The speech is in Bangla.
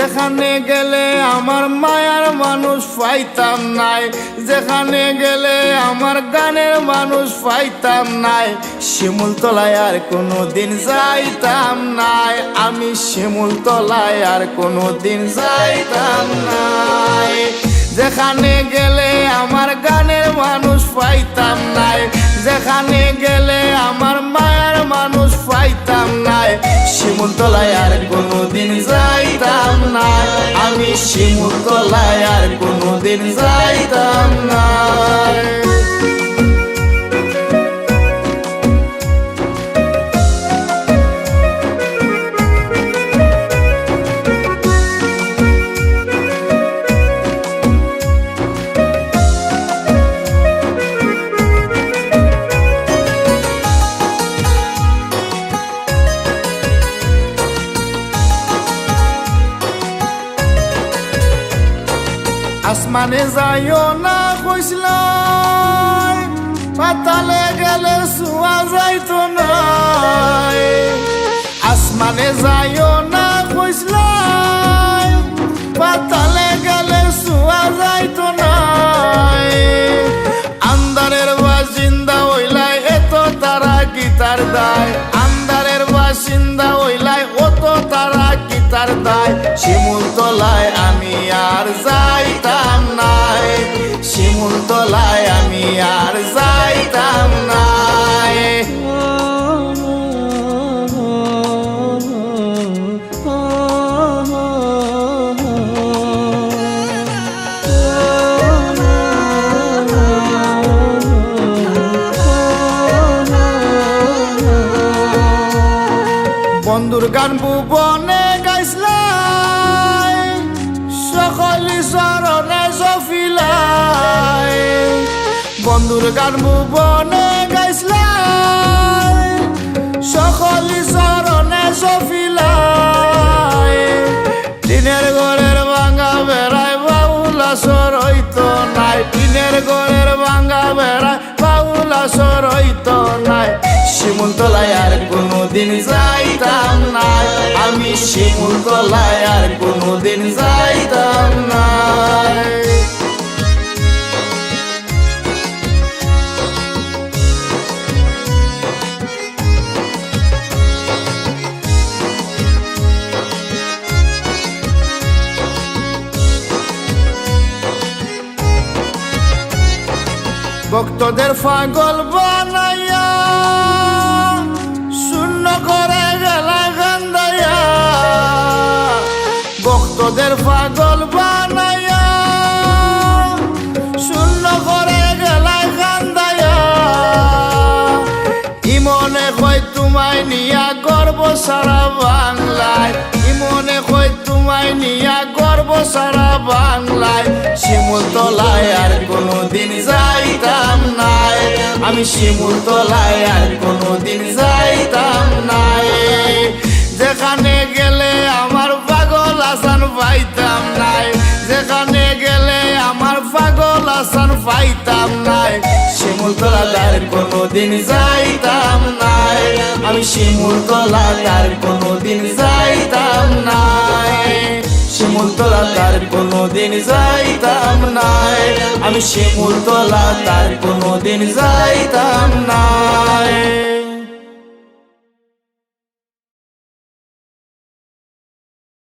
যেখানে গেলে আমার মায়ার মানুষ পাইতাম নাই, যেখানে গেলে আমার গানের মানুষ পাইতাম নাই। শিমুলতলায় আর কোনোদিন যাইতাম নাই, আমি শিমুলতলায় আর কোনোদিন যাইতাম নাই। যেখানে গেলে আমার গানের মানুষ পাইতাম নাই, যেখানে গেলে আমার মায়ার মানুষ পাইতাম নাই। শিমুলতলায় আর কোনোদিন যাইতাম না, আমি শিমুলতলায় আর কোনোদিন যাইতাম না। আসমানে যাইও না কইসলাই, পাতালে গেলে শোয়া যাইতো না। আসমানে যাইও না কইসলাই, পাতালে গেলে শোয়া যাইতো না। আন্দারের বাসিন্দা হইলাই এত তারা কি তার দায়, আন্দারের বাসিন্দা হইলাই অত তারা কি তার দায়। শিমুলতলায় আমি আর যাইতাম নাই, শিমুলতলায় আমি আর যাইতাম নাই। বন্ধুর গান ভুবনে গাইসলাই, সকলি চরণে জফিলাই। বন্ধুর গান ভুবনে গাইসলাই, সকলি চরণে জফিলাই। টিনের ঘরের ভাঙা বেড়ায় বাউলা সর হইতো নাই, টিনের ঘরের ভাঙা বেড়ায় বাউলা সর হইতো নাই। শিমুলতলায় আর কোনোদিন যাইতাম না, আমি শিমুলতলায় আর কোনোদিন যাইতাম না। ভক্তদের পাগল বানাইয়া শূন্য করে গেলা গান্দাইয়া, ভক্তদের পাগল বানাইয়া শূন্য করে গেলা গান্দাইয়া। ইমনে কই তোমায় নিয়া গর্ব সারা বাংলায়, ইমনে কই তোমায় নিয়া গর্ব সারা বাংলায়। শিমুলতলায় আর কোনোদিন যাইতাম নাই, আমি শিমুলতলায় আর কোনোদিন যাইতাম নাই। যেখানে গেলে আমার পাগল আসান পাইতাম নাই, যেখানে গেলে আমার পাগল আসান পাইতাম নাই। শিমুলতলায় আর কোনোদিন যাইতাম নাই, আমি শিমুলতলায় আর কোনোদিন যাইতাম নাই। শিমুলতলায় আর কোনোদিন যাইতাম নাই, আমি শিমুলতলায় আর কোনোদিন যাইতাম নাই।